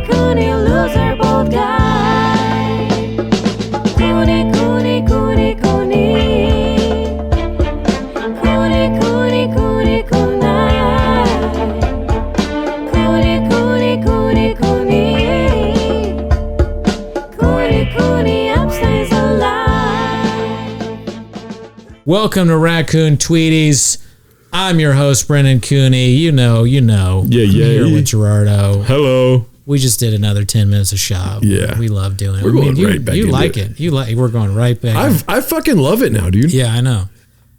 Cooney, loser, bold guy. Cooney, Cooney, Cooney, Cooney. Cooney, Cooney, Cooney, Cooney. Cooney, Cooney, Cooney, Cooney. Cooney, Cooney, upstays alive. Welcome to Raccoon Tweeties. I'm your host, Brendan Cooney. You know. Yeah. I'm here with Gerardo. Hello. We just did another 10 minutes of shop. Yeah. We love doing it. We're going right back You into like it. it. We're going right back. I fucking love it now, dude. Yeah, I know.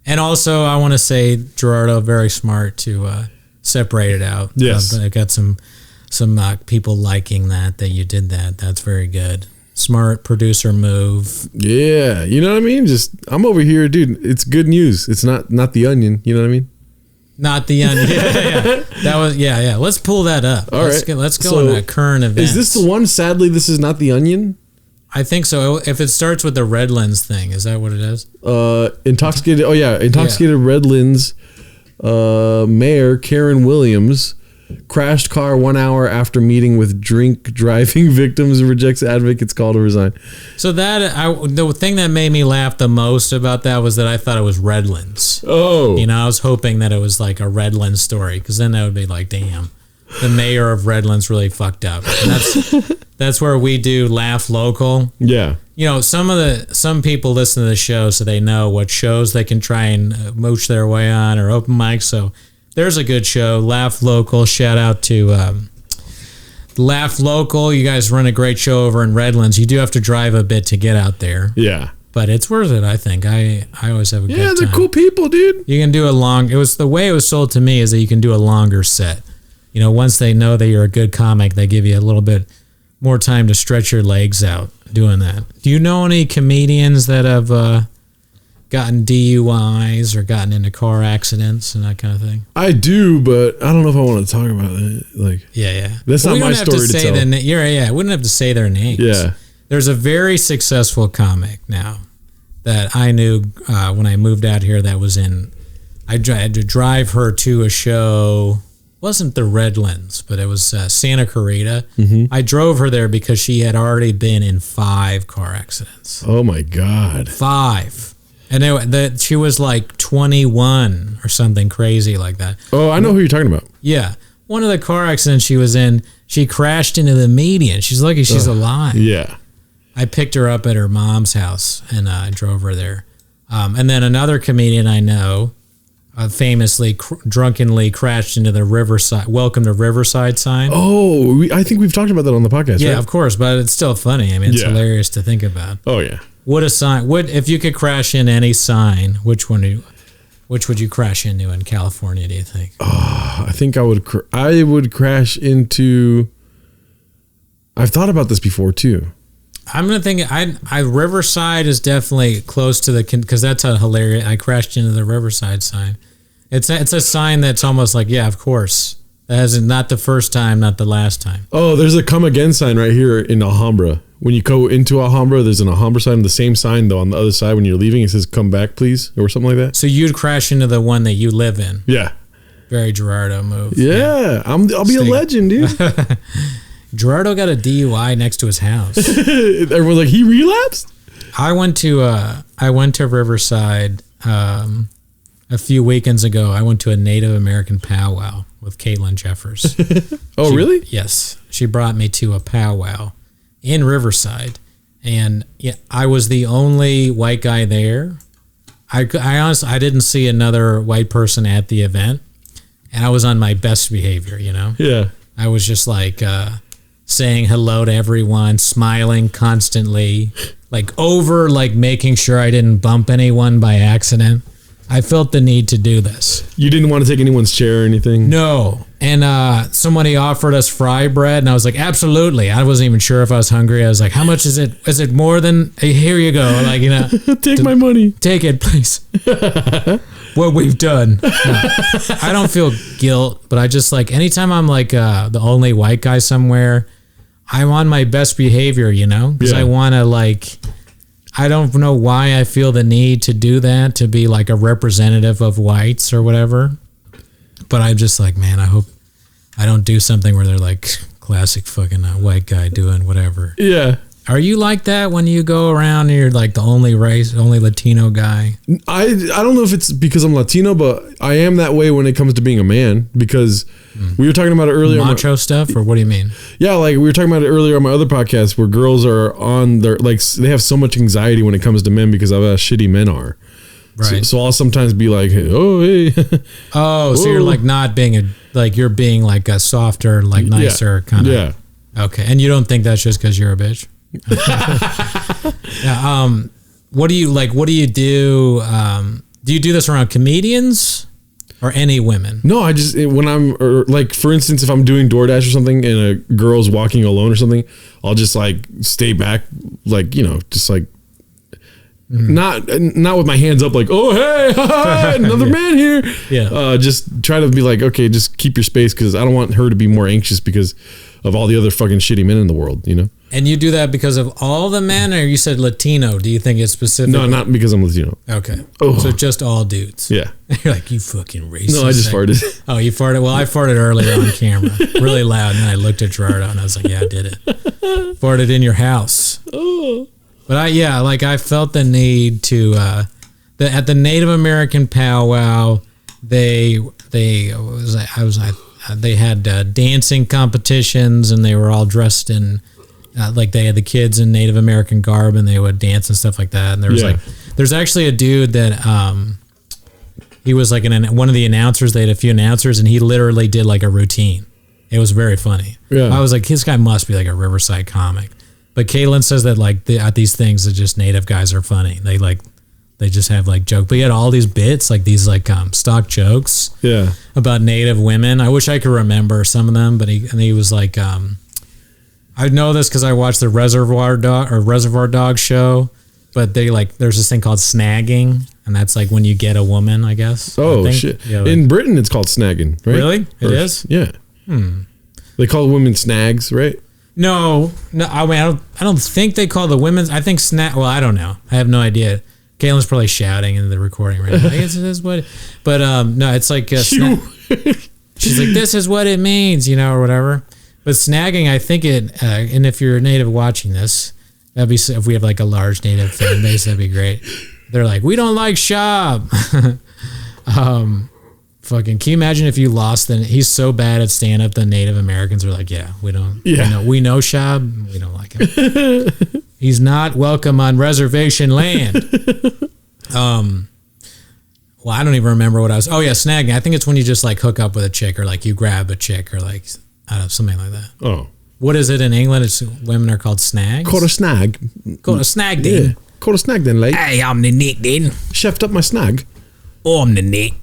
And also, I want to say, Gerardo, very smart to separate it out. Yes. I got some people liking that you did that. That's very good. Smart producer move. Yeah. You know what I mean? I'm over here, dude. It's good news. It's not The Onion. You know what I mean? Not the onion. Yeah. That was yeah. Let's pull that up. Let's go So, into current events. Is this the one? Sadly, this is not The Onion. I think so. If it starts with the Redlands thing, is that what it is? Intoxicated. Oh yeah, intoxicated Redlands. Mayor Karen Williams crashed car 1 hour after meeting with drink driving victims and rejects advocates' call to resign. So the thing that made me laugh the most about that was that I thought it was Redlands. Oh, I was hoping that it was like a Redlands story, because then that would be like, damn, the mayor of Redlands really fucked up. And that's where we do Laugh Local. yeah. Some people listen to the show so they know what shows they can try and mooch their way on, or open mics. So there's a good show, Laugh Local. Shout out to Laugh Local. You guys run a great show over in Redlands. You do have to drive a bit to get out there. Yeah. But it's worth it, I think. I always have a good time. Yeah, they're cool people, dude. You can do the way it was sold to me is that you can do a longer set. Once they know that you're a good comic, they give you a little bit more time to stretch your legs out doing that. Do you know any comedians that have gotten DUIs or gotten into car accidents and that kind of thing? I do, but I don't know if I want to talk about it. Yeah. That's not my story to tell. I wouldn't have to say their names. Yeah. There's a very successful comic now that I knew when I moved out here that was in. I had to drive her to a show. Wasn't the Redlands, but it was Santa Clarita. Mm-hmm. I drove her there because she had already been in 5 car accidents. Oh my God. 5. And she was like 21 or something crazy like that. Oh, I know who you're talking about. Yeah. One of the car accidents she was in, she crashed into the median. She's lucky she's alive. Yeah. I picked her up at her mom's house and I drove her there. And then another comedian I know famously drunkenly crashed into the Riverside, welcome to Riverside sign. Oh, I think we've talked about that on the podcast, Yeah, right? of course, but it's still funny. I mean, it's hilarious to think about. Oh, yeah. What a sign. If you could crash in any sign, which would you crash into in California, do you think? I think I would crash into... I've thought about this before, too. I'm gonna think. Riverside is definitely close to because that's a hilarious. I crashed into the Riverside sign. It's a sign that's almost like, yeah, of course. That is not the first time, not the last time. Oh, there's a come again sign right here in Alhambra. When you go into Alhambra, there's an Alhambra sign. The same sign though on the other side when you're leaving, it says "Come back, please" or something like that. So you'd crash into the one that you live in. Yeah. Very Gerardo move. Yeah. I'll be a legend, dude. Gerardo got a DUI next to his house. Everyone's like, he relapsed? I went to Riverside a few weekends ago. I went to a Native American powwow with Caitlin Jeffers. Really? Yes. She brought me to a powwow in Riverside. And yeah, I was the only white guy there. I honestly, I didn't see another white person at the event. And I was on my best behavior, Yeah. I was just like saying hello to everyone, smiling constantly, making sure I didn't bump anyone by accident. I felt the need to do this. You didn't want to take anyone's chair or anything? No. And somebody offered us fry bread, and I was like, absolutely. I wasn't even sure if I was hungry. I was like, how much is it? Is it more than, here you go. Take my money. Take it, please. What we've done. No, I don't feel guilt, but I just anytime I'm the only white guy somewhere, I'm on my best behavior, because I want to I don't know why I feel the need to do that, to be a representative of whites or whatever. But I'm just man, I hope I don't do something where they're Classic fucking white guy doing whatever. Yeah. Are you like that when you go around and you're like the only Latino guy? I don't know if it's because I'm Latino, but I am that way when it comes to being a man, because we were talking about it earlier. Macho stuff, or what do you mean? Yeah, like we were talking about it earlier on my other podcast, where girls are on their, like, they have so much anxiety when it comes to men because of how shitty men are. Right. So I'll sometimes be like, oh, hey. Oh, so you're like not being you're being like a softer, like nicer kind of. Yeah. Okay. And you don't think that's just because you're a bitch? Yeah. What do you like? What do you do? Do you do this around comedians or any women? No, I just, when I'm, or like, for instance, if I'm doing DoorDash or something and a girl's walking alone or something, I'll just like stay back, like, you know, just like, not with my hands up like, oh, hey, another man here. Yeah. Just try to be like, okay, just keep your space, because I don't want her to be more anxious because of all the other fucking shitty men in the world, you know? And you do that because of all the men, or you said Latino? Do you think it's specific? No, not because I'm Latino. Okay. Oh. So just all dudes. Yeah. You're like, you fucking racist. No, I just farted. Oh, you farted? Well, I farted earlier on camera, really loud, and then I looked at Gerardo and I was like, yeah, I did it. Farted in your house. Oh. But I felt the need to, at the Native American powwow, they had dancing competitions, and they were all dressed in, like they had the kids in Native American garb, and they would dance and stuff like that. And there was there's actually a dude that, he was like one of the announcers. They had a few announcers, and he literally did like a routine. It was very funny. Yeah. I was like, this guy must be like a Riverside comic. But Caitlin says that like at these things, that just Native guys are funny. They just have like joke. But he had all these bits, like these like stock jokes. Yeah. About Native women. I wish I could remember some of them, but he was like, I know this because I watched the Reservoir Dog show. But there's this thing called snagging, and that's like when you get a woman, I guess. Oh shit! Yeah, like, in Britain, it's called snagging, right? Really? It is? Yeah. They call women snags, right? No. I mean, I don't think they call the women's. I think snag. Well, I don't know. I have no idea. Caitlin's probably shouting in the recording right now. I guess it is what. But no, it's like she's like, this is what it means, or whatever. But snagging, I think it. And if you're a Native watching this, that'd be, if we have like a large Native fan base, that'd be great. They're like, we don't like Shab. Fucking, can you imagine if you lost? Then he's so bad at stand up, the Native Americans are like, yeah, we don't. Yeah, we know Shab, we don't like him. He's not welcome on reservation land. Well, I don't even remember what I was. Oh yeah, snagging. I think it's when you just like hook up with a chick, or like you grab a chick, or like I don't know, something like that. Oh. What is it in England? It's women are called snags. Called a snag. Called a snag, then. Yeah. Called a snag, then, like. Hey, I'm the Nick, then. Chefed up my snag. Oh, I'm the Nick.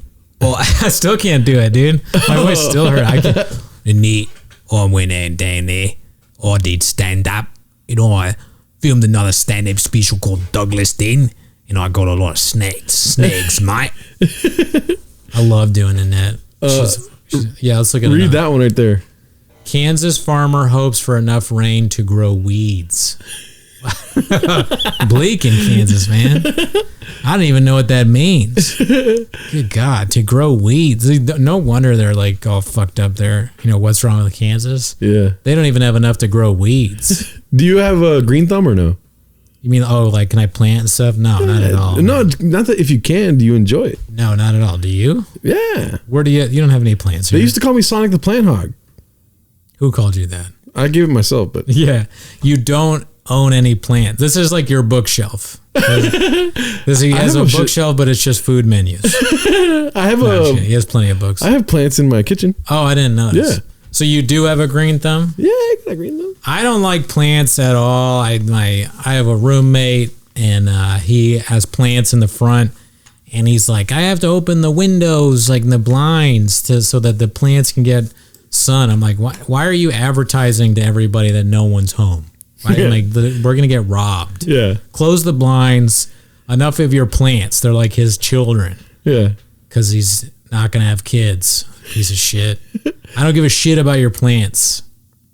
Oh, I still can't do it, dude. My voice still hurt. I can't. The Nick. Oh, I went in down there. Oh, I did stand up. I filmed another stand up special called Douglas, then. I got a lot of snags, mate. I love doing the net. Yeah, let's look at it. Read that one right there. Kansas farmer hopes for enough rain to grow weeds. Bleak in Kansas, man. I don't even know what that means. Good God, to grow weeds. No wonder they're like all fucked up there. What's wrong with Kansas? Yeah. They don't even have enough to grow weeds. Do you have a green thumb or no? You mean, like, can I plant and stuff? No, not at all. No, not that. If you can, do you enjoy it? No, not at all. Do you? Yeah. Where do you don't have any plants here? They used to call me Sonic the Plant Hog. Who called you that? I gave it myself, but yeah, you don't own any plants. This is like your bookshelf. He has a bookshelf, but it's just food menus. He has plenty of books. I have plants in my kitchen. Oh, I didn't know this. Yeah. So you do have a green thumb? Yeah, I got a green thumb. I don't like plants at all. I have a roommate, and he has plants in the front, and he's like, I have to open the windows, like the blinds, so that the plants can get sun. I'm like, why are you advertising to everybody that no one's home? Right? Yeah. Like, we're gonna get robbed. Yeah. Close the blinds. Enough of your plants. They're like his children. Yeah. Because he's not gonna have kids. Piece of shit. I don't give a shit about your plants.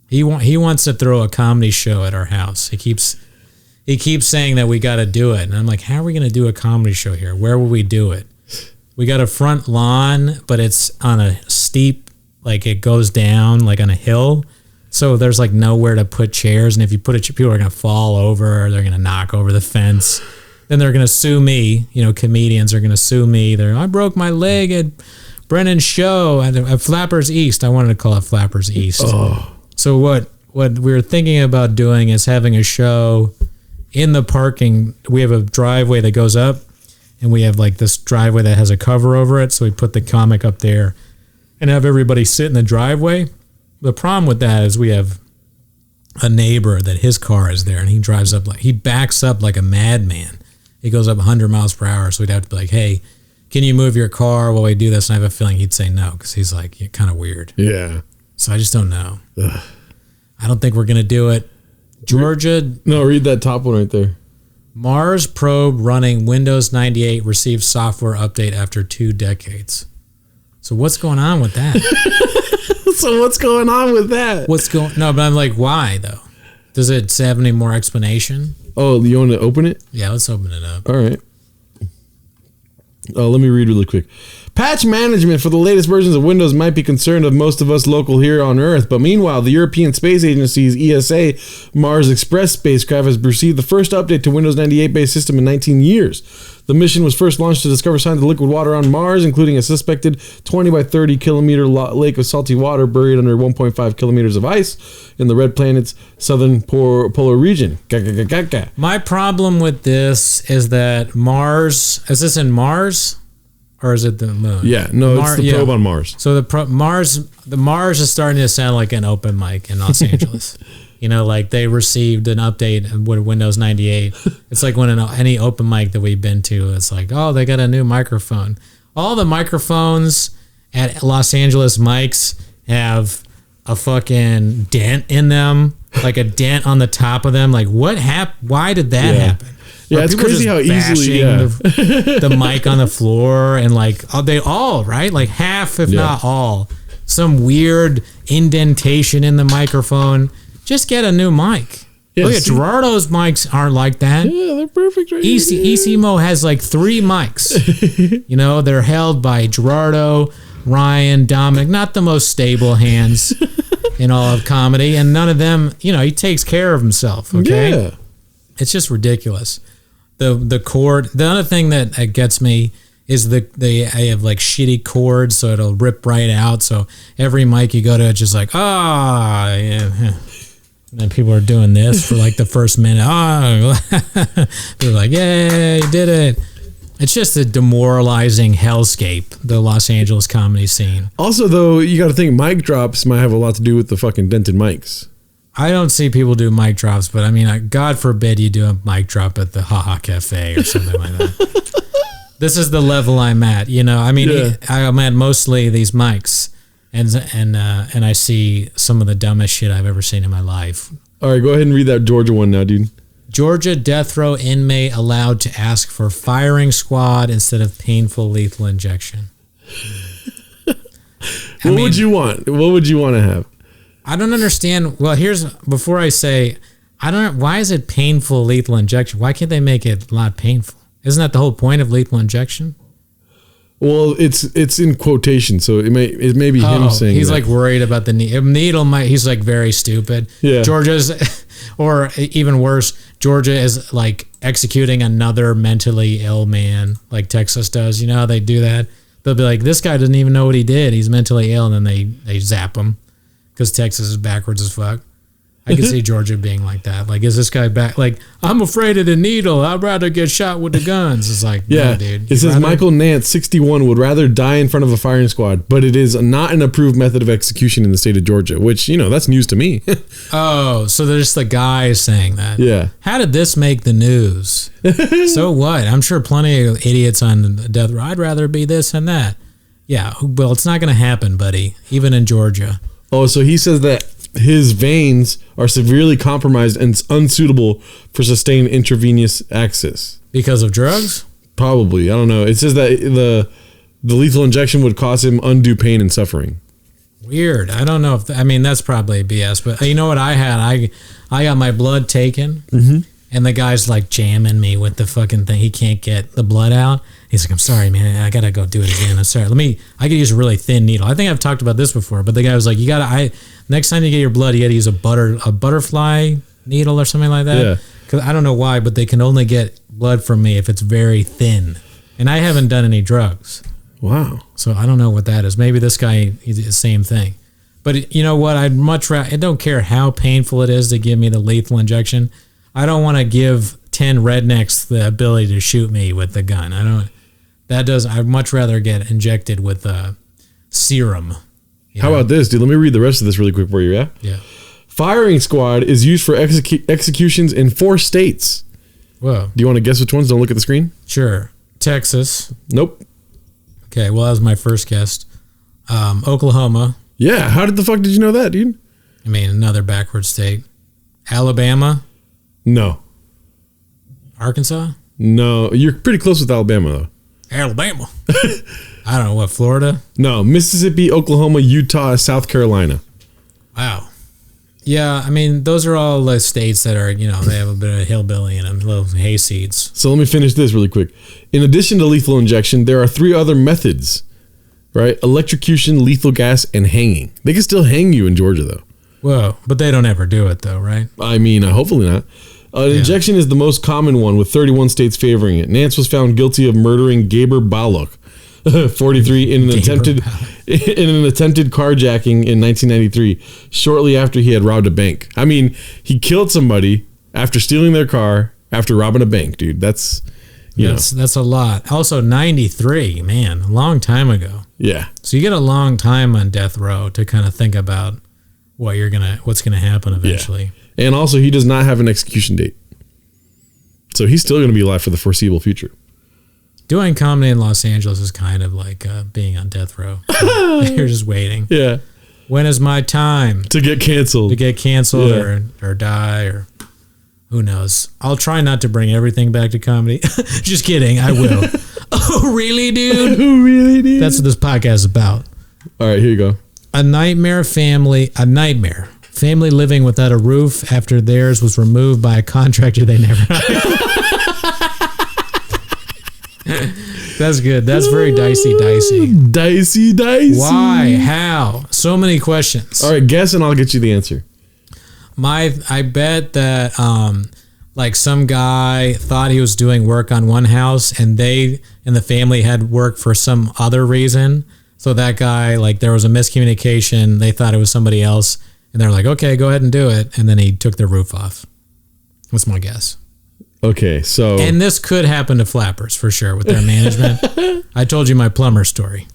He wants to throw a comedy show at our house. He keeps saying that we got to do it, and I'm like, how are we gonna do a comedy show here? Where will we do it? We got a front lawn, but it's on a steep. Like it goes down like on a hill. So there's like nowhere to put chairs, and if you put it, people are gonna fall over, or they're gonna knock over the fence. Then they're gonna sue me. You know, comedians are gonna sue me. I broke my leg at Brennan's show at Flappers East. I wanted to call it Flappers East. Oh. So what we were thinking about doing is having a show in the parking. We have a driveway that goes up, and we have like this driveway that has a cover over it. So we put the comic up there and have everybody sit in the driveway. The problem with that is we have a neighbor that his car is there, and he backs up like a madman. He goes up 100 miles per hour. So we'd have to be like, hey, can you move your car while we do this? And I have a feeling he'd say no, because he's like, you're kind of weird. Yeah. So I just don't know. Ugh. I don't think we're going to do it. Georgia. No, read that top one right there. Mars probe running Windows 98 receives software update after 2 decades. So what's going on with that? So what's going on with that? No, but I'm like, why though? Does it have any more explanation? Oh, you want to open it? Yeah, let's open it up. All right. Let me read really quick. Patch management for the latest versions of Windows might be concerned of most of us local here on Earth, but meanwhile, the European Space Agency's ESA Mars Express spacecraft has received the first update to Windows 98-based system in 19 years. The mission was first launched to discover signs of liquid water on Mars, including a suspected 20 by 30 kilometer lake of salty water buried under 1.5 kilometers of ice in the red planet's southern polar region. My problem with this is that Mars, is this in Mars? Or is it the moon? Yeah, no, it's the probe on Mars. So the Mars is starting to sound like an open mic in Los Angeles. You know, like they received an update with Windows 98. It's like when any open mic that we've been to, it's like, oh, they got a new microphone. All the microphones at Los Angeles mics have a fucking dent in them, like a dent on the top of them. Like, what happened? Why did that happen? Yeah, it's crazy how easily the mic on the floor, and like they all, right? Like half, if not all, some weird indentation in the microphone. Just get a new mic. Yeah, look at Gerardo's mics aren't like that. Yeah, they're perfect right here. ECMO has like 3 mics. You know, they're held by Gerardo, Ryan, Dominic, not the most stable hands in all of comedy, and none of them, you know, he takes care of himself, okay? Yeah. It's just ridiculous. The cord. The other thing that gets me is I have like shitty cords, so it'll rip right out. So every mic you go to, it's just like, yeah. And people are doing this for like the first minute. They're like, yay, you did it. It's just a demoralizing hellscape, the Los Angeles comedy scene. Also, though, you got to think mic drops might have a lot to do with the fucking dented mics. I don't see people do mic drops, but I mean, God forbid you do a mic drop at the Haha Cafe or something like that. This is the level I'm at, you know. I mean, I'm at mostly these mics, and I see some of the dumbest shit I've ever seen in my life. All right, go ahead and read that Georgia one now, dude. Georgia death row inmate allowed to ask for firing squad instead of painful lethal injection. What would you want? What would you want to have? I don't understand. Well, before I say, why is it painful lethal injection? Why can't they make it not painful? Isn't that the whole point of lethal injection? Well, it's in quotation, so it may be him saying he's that. Like worried about the needle. He's like very stupid. Yeah. Georgia's, or even worse, Georgia is like executing another mentally ill man, like Texas does. You know how they do that? They'll be like, this guy doesn't even know what he did. He's mentally ill, and then they zap him. Because Texas is backwards as fuck. I can see Georgia being like that. Like, is this guy back? Like, I'm afraid of the needle. I'd rather get shot with the guns. It's like, yeah, no, dude. It says Michael Nance, 61, would rather die in front of a firing squad, but it is not an approved method of execution in the state of Georgia, which, you know, that's news to me. Oh, so there's the guy saying that. Yeah. How did this make the news? So what? I'm sure plenty of idiots on the death row. I'd rather be this and that. Yeah, well, it's not going to happen, buddy, even in Georgia. Oh, so he says that his veins are severely compromised and unsuitable for sustained intravenous access. Because of drugs? Probably. I don't know. It says that the lethal injection would cause him undue pain and suffering. Weird. I don't know if... that's probably BS. But you know what I had? I got my blood taken, and the guy's like jamming me with the fucking thing. He can't get the blood out. He's like, I'm sorry, man. I gotta go do it again. I'm sorry. I could use a really thin needle. I think I've talked about this before, but the guy was like, next time you get your blood, you gotta use a butterfly needle or something like that. Yeah. Because I don't know why, but they can only get blood from me if it's very thin. And I haven't done any drugs. Wow. So I don't know what that is. Maybe this guy is the same thing. But you know what? I'd much rather, I don't care how painful it is to give me the lethal injection. I don't want to give 10 rednecks the ability to shoot me with the gun. I'd much rather get injected with serum. How about this, dude? Let me read the rest of this really quick for you, yeah? Yeah. Firing squad is used for executions in 4 states. Whoa. Do you want to guess which ones? Don't look at the screen. Sure. Texas. Nope. Okay, well, that was my first guess. Oklahoma. Yeah, how the fuck did you know that, dude? I mean, another backward state. Alabama. No. Arkansas. No, you're pretty close with Alabama, though. Alabama. I don't know, what, Florida? No, Mississippi, Oklahoma, Utah, South Carolina. Wow. Yeah, I mean, those are all the states that are, they have a bit of hillbilly in them, little hayseeds. So let me finish this really quick. In addition to lethal injection, there are 3 other methods, right? Electrocution, lethal gas, and hanging. They can still hang you in Georgia, though. Whoa, but they don't ever do it, though, right? I mean, hopefully not. Injection is the most common one, with 31 states favoring it. Nance was found guilty of murdering Gaber Balok, 43, in an attempted carjacking in 1993, shortly after he had robbed a bank. I mean, he killed somebody after stealing their car after robbing a bank, dude. That's a lot. Also, 93, man, a long time ago. Yeah. So you get a long time on death row to kind of think about what's gonna happen eventually. Yeah. And also, he does not have an execution date, so he's still going to be alive for the foreseeable future. Doing comedy in Los Angeles is kind of like being on death row. You're just waiting. Yeah. When is my time to get canceled? Or die, or who knows? I'll try not to bring everything back to comedy. Just kidding. I will. Oh, really, dude? Oh, really, dude? That's what this podcast is about. All right, here you go. A nightmare. Family living without a roof after theirs was removed by a contractor they never hired. That's good. That's very dicey. Dicey. Why? How? So many questions. All right, guess and I'll get you the answer. I bet that some guy thought he was doing work on one house and they and the family had work for some other reason. So that guy, there was a miscommunication. They thought it was somebody else. And they're like, okay, go ahead and do it. And then he took the roof off. That's my guess. Okay, so... And this could happen to flappers, for sure, with their management. I told you my plumber story.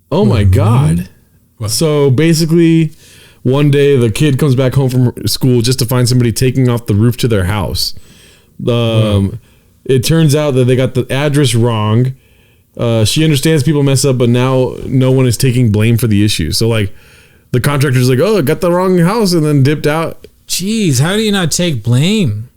Oh, my God. What? So, basically, one day the kid comes back home from school just to find somebody taking off the roof to their house. It turns out that they got the address wrong. She understands people mess up, but now no one is taking blame for the issue. So, the contractor's like, oh, I got the wrong house, and then dipped out. Jeez, how do you not take blame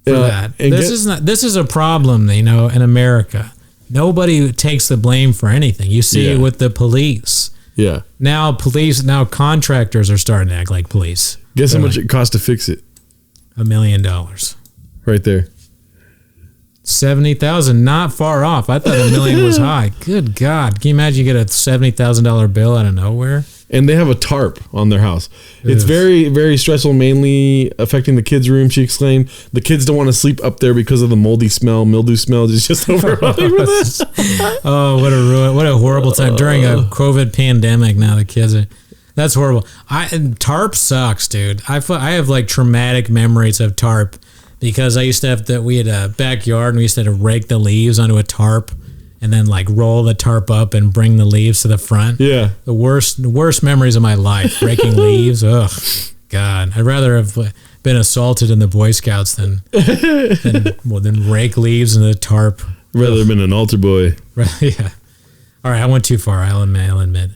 for that? This is a problem, in America. Nobody takes the blame for anything. You see it with the police. Yeah. Now contractors are starting to act like police. Guess how much it costs to fix it? $1 million. Right there. 70,000, not far off. I thought $1 million was high. Good God. Can you imagine you get a $70,000 bill out of nowhere? And they have a tarp on their house. It's very, very stressful, mainly affecting the kids' room, she explained. The kids don't want to sleep up there because of the mildew smell is just overwhelming for this. Oh, what a horrible time. During a COVID pandemic, now the kids are... That's horrible. Tarp sucks, dude. I have traumatic memories of tarp because I used to we had a backyard and we used to have to rake the leaves onto a tarp and then roll the tarp up and bring the leaves to the front. Yeah. The worst memories of my life, raking leaves. Ugh, God. I'd rather have been assaulted in the Boy Scouts than rake leaves in the tarp. Rather have been an altar boy. Yeah. All right, I went too far. I'll admit.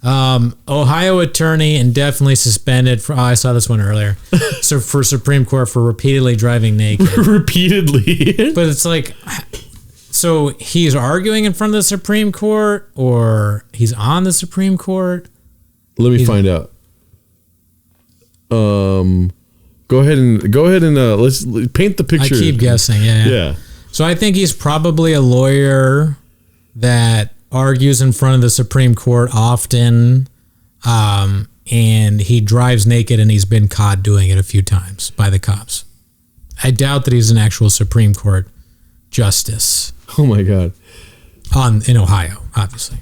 Ohio attorney indefinitely suspended for... Oh, I saw this one earlier. So for Supreme Court for repeatedly driving naked. Repeatedly? But it's so he's arguing in front of the Supreme Court or he's on the Supreme Court? Let me find out. Go ahead and let's paint the picture. I keep guessing, yeah. So I think he's probably a lawyer that argues in front of the Supreme Court often, and he drives naked, and he's been caught doing it a few times by the cops. I doubt that he's an actual Supreme Court justice. Oh my God. In Ohio, obviously.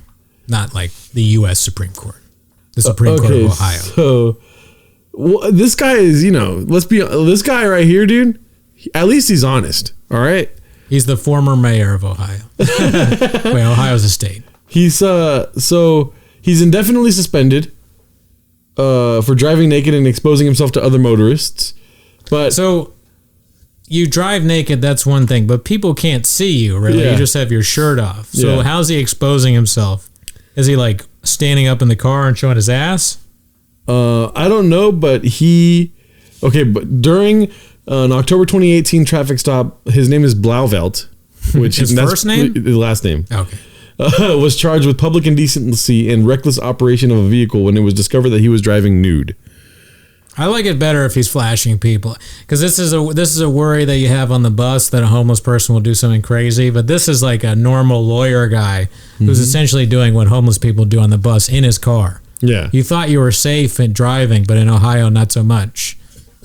Not like the U.S. Supreme Court. The Supreme Court of Ohio. So, well, this guy is, this guy right here, dude, at least he's honest. All right. He's the former mayor of Ohio. Wait, Ohio's a state. He's so he's indefinitely suspended for driving naked and exposing himself to other motorists. But so you drive naked, that's one thing, but people can't see you, really. Yeah. You just have your shirt off. So Yeah. how's he exposing himself? Is he like standing up in the car and showing his ass? I don't know, but but during an October 2018 traffic stop, his name is Blauvelt, which His first name? His last name. Okay. Was charged with public indecency and reckless operation of a vehicle when it was discovered that he was driving nude. I like it better if he's flashing people, because this is a worry that you have on the bus that a homeless person will do something crazy. But this is like a normal lawyer guy who's essentially doing what homeless people do on the bus in his car. Yeah. You thought you were safe in driving, but in Ohio, not so much.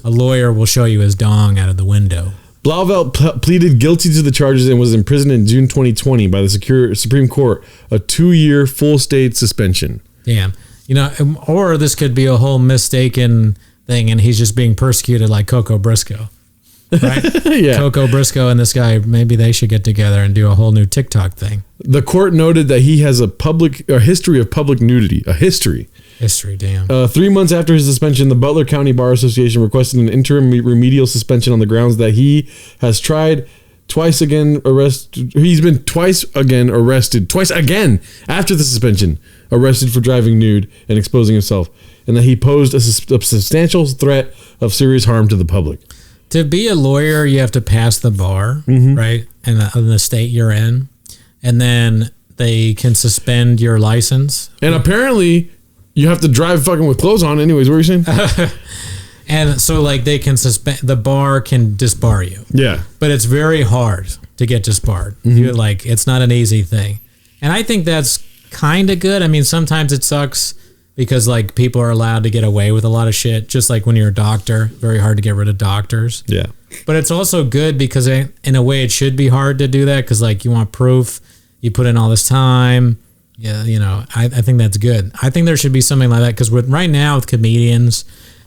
A lawyer will show you his dong out of the window. Blauvelt pleaded guilty to the charges and was imprisoned in June 2020 by the Supreme Court, a 2-year full state suspension. Damn. Or this could be a whole mistaken thing, and he's just being persecuted like Coco Briscoe. Right? Yeah. Coco Briscoe and this guy, maybe they should get together and do a whole new TikTok thing. The court noted that he has a history of public nudity. A history. History, damn. 3 months after his suspension, the Butler County Bar Association requested an interim remedial suspension on the grounds that he has twice again arrested after the suspension, arrested for driving nude and exposing himself, and that he posed a substantial threat of serious harm to the public. To be a lawyer, you have to pass the bar, right? In the state you're in. And then they can suspend your license. And apparently, you have to drive fucking with clothes on anyways. What were you saying? And so, like, they can the bar can disbar you. Yeah. But it's very hard to get disbarred. It's not an easy thing. And I think that's kind of good. I mean, sometimes it sucks because, like, people are allowed to get away with a lot of shit. Just like when you're a doctor, very hard to get rid of doctors. Yeah. But it's also good because, in a way, it should be hard to do that because, like, you want proof. You put in all this time. Yeah, I think that's good. I think there should be something like that because right now with comedians,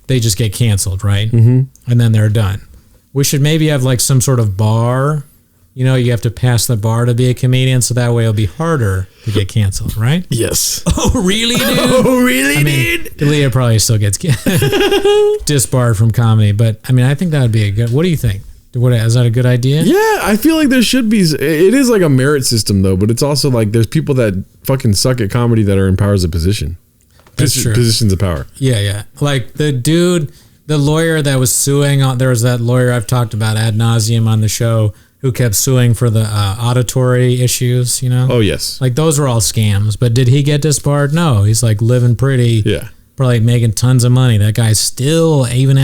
they just get canceled, right? Mm-hmm. And then they're done. We should maybe have like some sort of bar. You have to pass the bar to be a comedian, so that way it'll be harder to get canceled, right? Yes. Oh, really, dude? Oh, really, dude? Leah probably still gets disbarred from comedy, but I mean, I think that would be a good. What do you think? Is that a good idea? Yeah, I feel like there should be. It is like a merit system though, but it's also like there's people that fucking suck at comedy that are in powers of position. That's true. Positions of power. Yeah. Like the lawyer that was suing. There was that lawyer I've talked about ad nauseum on the show who kept suing for the auditory issues. Oh yes. Like those were all scams. But did he get disbarred? No. He's like living pretty. Yeah. Probably making tons of money. That guy's still even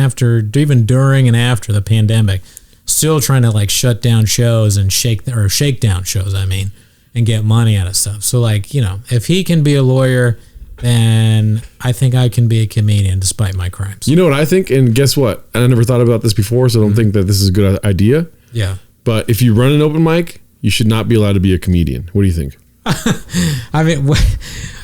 during and after the pandemic. Still trying to like shut down shows and shake down shows, and get money out of stuff. So like, if he can be a lawyer, then I think I can be a comedian despite my crimes. You know what I think? And guess what? I never thought about this before, so I don't think that this is a good idea. Yeah. But if you run an open mic, you should not be allowed to be a comedian. What do you think?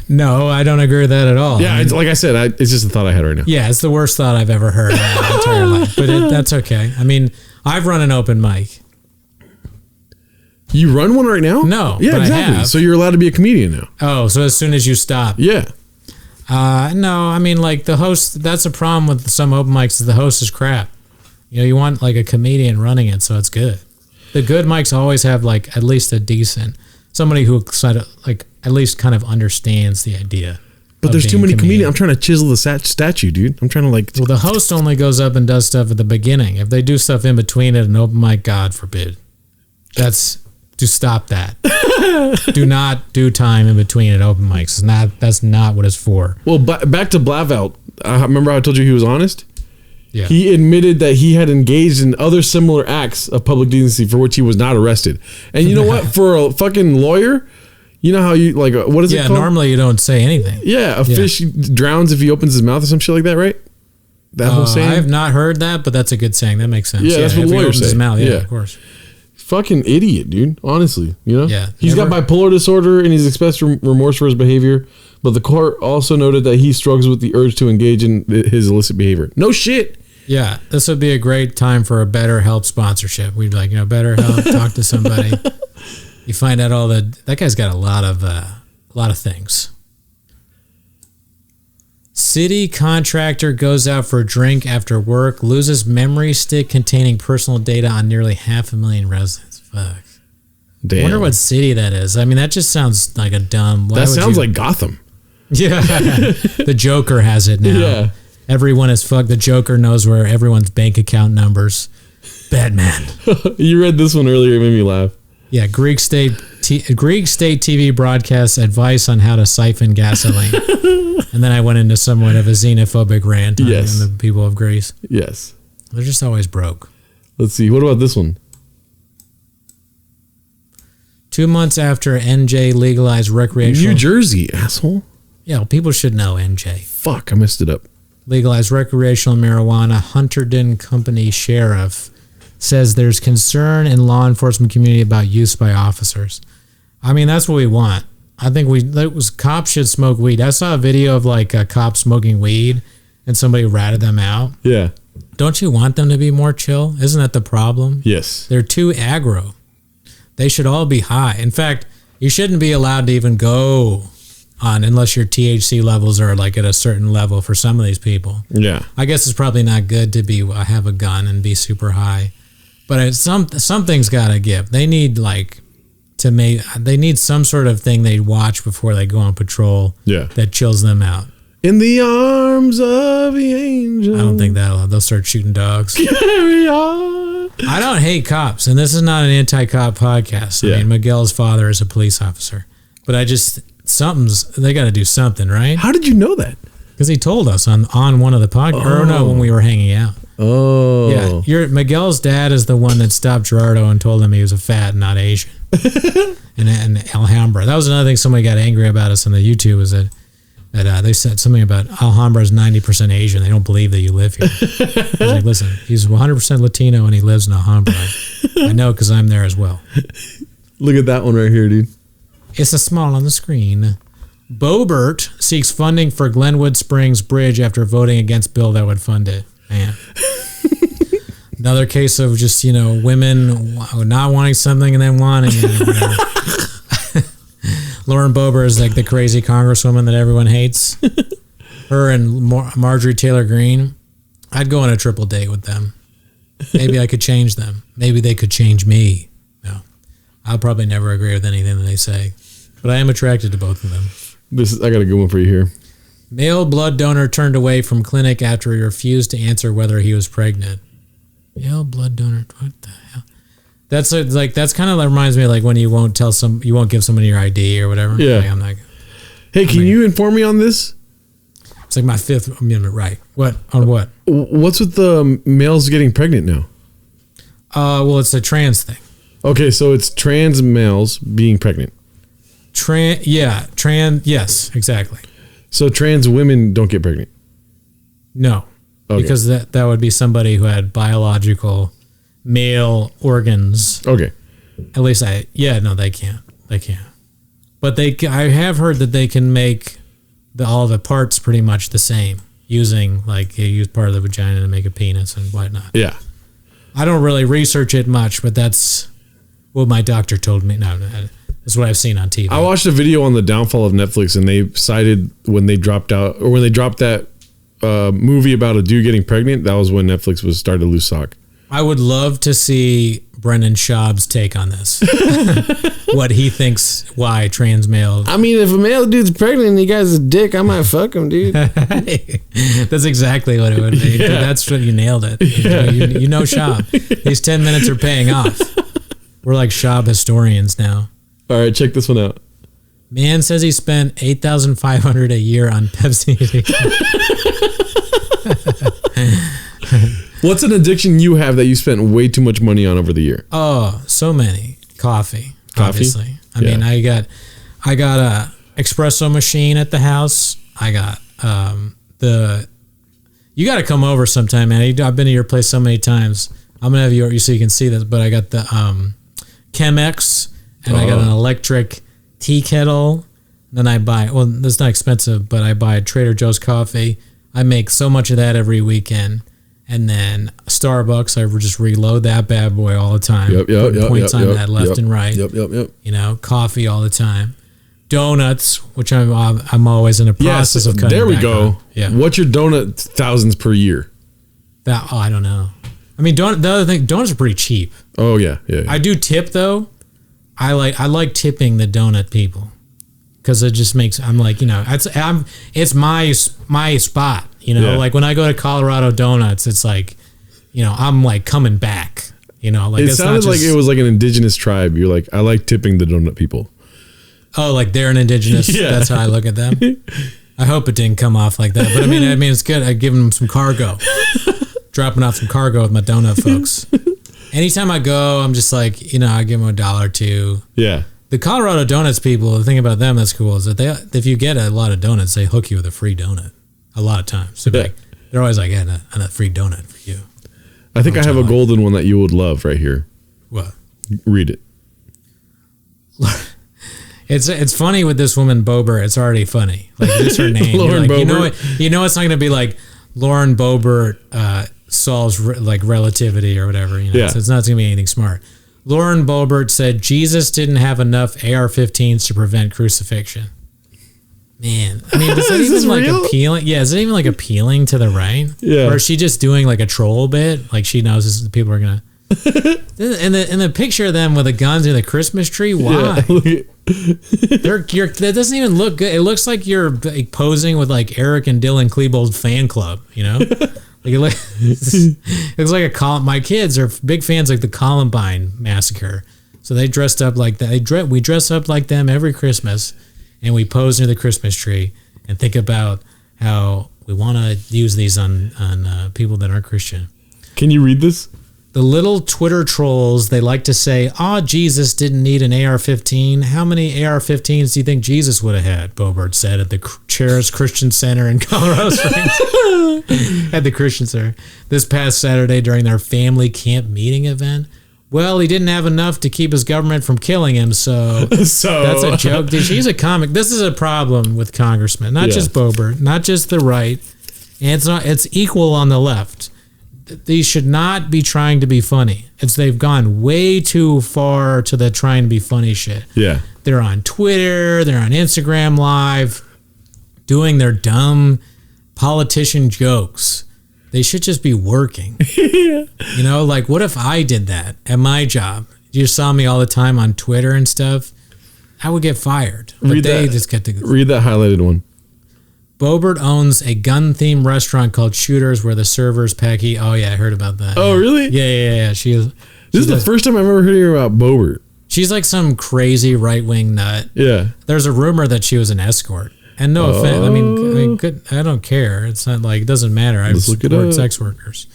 No, I don't agree with that at all. Yeah, like I said, it's just a thought I had right now. Yeah, it's the worst thought I've ever heard in my entire life. But that's okay. I've run an open mic. You run one right now? No. Yeah, but exactly. I have. So you're allowed to be a comedian now. Oh, so as soon as you stop. Yeah. No, like the host, that's a problem with some open mics is the host is crap. You want like a comedian running it, so it's good. The good mics always have like at least a decent, somebody who like at least kind of understands the idea. But there's too many comedians. I'm trying to chisel the statue, dude. I'm trying to like. Well, the host only goes up and does stuff at the beginning. If they do stuff in between at an open mic, God forbid. To stop that. Do not do time in between at open mics. That's not what it's for. Well, back to Blauvelt. Remember how I told you he was honest? Yeah. He admitted that he had engaged in other similar acts of public decency for which he was not arrested. And you know what? For a fucking lawyer, you know how you like what is it called? Normally you don't say anything. Yeah, a fish drowns if he opens his mouth or some shit like that, right? That whole saying. I have not heard that, but that's a good saying. That makes sense. Yeah, that's what if he lawyers opens say. his mouth, Yeah. of course. Fucking idiot, dude. Honestly, you know. Yeah. He's got bipolar disorder and he's expressed remorse for his behavior. But the court also noted that he struggles with the urge to engage in his illicit behavior. No shit. Yeah, this would be a great time for a BetterHelp sponsorship. We'd be like, BetterHelp, talk to somebody. You find out that guy's got a lot of things. City contractor goes out for a drink after work, loses memory stick containing personal data on nearly 500,000 residents. Fuck. Damn. I wonder what city that is. I mean, that just sounds like a dumb. That sounds like Gotham. Yeah. The Joker has it now. Yeah. Everyone is fucked. The Joker knows where everyone's bank account numbers. Batman. You read this one earlier. It made me laugh. Yeah. Greek state TV broadcasts advice on how to siphon gasoline. And then I went into somewhat of a xenophobic rant on the people of Greece. Yes. They're just always broke. Let's see. What about this one? 2 months after NJ legalized recreational... New Jersey, asshole. Yeah, well, people should know NJ. Fuck, I messed it up. Legalized recreational marijuana. Hunterdon Company Sheriff says there's concern in law enforcement community about use by officers. I mean, that's what we want. I think cops should smoke weed. I saw a video of like a cop smoking weed and somebody ratted them out. Yeah. Don't you want them to be more chill? Isn't that the problem? Yes. They're too aggro. They should all be high. In fact, you shouldn't be allowed to even go on unless your THC levels are like at a certain level for some of these people. Yeah. I guess it's probably not good to have a gun and be super high, but something's got to give. They need they need some sort of thing they watch before they go on patrol. Yeah. That chills them out. In the arms of the angel. I don't think they'll start shooting dogs. Carry on. I don't hate cops, and this is not an anti-cop podcast. I mean, Miguel's father is a police officer, but they got to do something, right? How did you know that? Because he told us on one of the podcasts, or no, when we were hanging out. Oh. Yeah, Miguel's dad is the one that stopped Gerardo and told him he was a fat and not Asian. and Alhambra. That was another thing somebody got angry about us on the YouTube is that they said something about Alhambra is 90% Asian. They don't believe that you live here. I was like, listen, he's 100% Latino and he lives in Alhambra. I know because I'm there as well. Look at that one right here, dude. It's a small on the screen. Bobert seeks funding for Glenwood Springs Bridge after voting against bill that would fund it. Man. Another case of just, women not wanting something and then wanting it. Lauren Boebert is like the crazy congresswoman that everyone hates. Her and Marjorie Taylor Greene. I'd go on a triple date with them. Maybe I could change them. Maybe they could change me. No. I'll probably never agree with anything that they say. But I am attracted to both of them. I got a good one for you here. Male blood donor turned away from clinic after he refused to answer whether he was pregnant. Male blood donor, what the hell? That's kind of reminds me of like when you won't give somebody your ID or whatever. Yeah. Like, I'm not. Hey, can you inform me on this? It's like my Fifth Amendment right. What on what? What's with the males getting pregnant now? Well, it's a trans thing. Okay, so it's trans males being pregnant. Yes, exactly. So trans women don't get pregnant? No. Okay. Because that would be somebody who had biological male organs. Okay. At least they can't. They can't. But I have heard that they can make all the parts pretty much the same using they use part of the vagina to make a penis and whatnot. Yeah. I don't really research it much, but that's what my doctor told me. No, that's what I've seen on TV. I watched a video on the downfall of Netflix, and they cited when they dropped that movie about a dude getting pregnant. That was when Netflix was starting to lose stock. I would love to see Brendan Schaub's take on this. What he thinks why trans male. I mean, if a male dude's pregnant and he got a dick, I might fuck him, dude. That's exactly what it would be. Yeah. That's what you nailed it. Yeah. You know Schaub. These 10 minutes are paying off. We're like Schaub historians now. All right, check this one out. Man says he spent $8,500 a year on Pepsi. What's an addiction you have that you spent way too much money on over the year? Oh, so many. Coffee. Obviously. I Yeah. mean, I got a espresso machine at the house. I got you got to come over sometime, man. I've been to your place so many times. I'm gonna have you so you can see this. But I got the Chemex, and I got an electric tea kettle. Then I buy, well, that's not expensive, but I buy Trader Joe's coffee. I make so much of that every weekend. And then Starbucks, I just reload that bad boy all the time. Putting points on that left and right. Yep. You know, coffee all the time. Donuts, which I'm always in the process of cutting there we back go. on. Yeah. What's your donut thousands per year? I don't know. I mean, the other thing, donuts are pretty cheap. Oh yeah. I do tip though. I like tipping the donut people because it just makes, I'm like, you know, it's my spot. You know, like when I go to Colorado Donuts, it's like, you know, I'm like coming back. You know, like it sounded like it was like an indigenous tribe. You're like, I like tipping the donut people. Oh, like they're an indigenous. Yeah. That's how I look at them. I hope it didn't come off like that, but I mean, it's good. I give them some cargo, dropping off some cargo with my donut folks. Anytime I go, I'm just like, you know, I give them $1 or $2. Yeah. The Colorado Donuts people, the thing about them that's cool is that if you get a lot of donuts, they hook you with a free donut. A lot of times. So they're always like, yeah, and a free donut for you. I think I have a golden one that you would love right here. What? Read it. It's funny with this woman Boebert. It's already funny. Like, this her name. Lauren like, Boebert. You know it's not going to be like Lauren Boebert solves like relativity or whatever. You know, Yeah. So it's not going to be anything smart. Lauren Boebert said Jesus didn't have enough AR-15s to prevent crucifixion. Man, I mean, is that even like real? appealing? Yeah, is it even like appealing to the right? Yeah. Or is she just doing like a troll bit? Like she knows people are gonna. in the picture of them with the guns in the Christmas tree, why? Yeah. That doesn't even look good. It looks like you're like posing with like Eric and Dylan Klebold's fan club. You know, like it looks like my kids are big fans like the Columbine massacre, so they dressed up like that. We dress up like them every Christmas. And we pose near the Christmas tree and think about how we want to use these on people that aren't Christian. Can you read this? The little Twitter trolls, they like to say, Jesus didn't need an AR-15. How many AR-15s do you think Jesus would have had? Boebert said at the Charis Christian Center in Colorado Springs. At the Christian Center. This past Saturday during their family camp meeting event. Well, he didn't have enough to keep his government from killing him, so that's a joke. Dude, she's a comic. This is a problem with congressmen, not just Boebert, not just the right, and it's equal on the left. These should not be trying to be funny. They've gone way too far to the trying to be funny shit. Yeah. They're on Twitter, they're on Instagram Live, doing their dumb politician jokes. They should just be working. You know, like what if I did that at my job? You saw me all the time on Twitter and stuff. I would get fired. But just get to read that highlighted one. Boebert owns a gun-themed restaurant called Shooters where the servers Pecky. Oh yeah, I heard about that. Oh really? Yeah. This is the first time I've ever heard about Boebert. She's like some crazy right-wing nut. Yeah. There's a rumor that she was an escort. And no offense, I mean, good. I don't care. It's not like it doesn't matter. I've worked sex workers,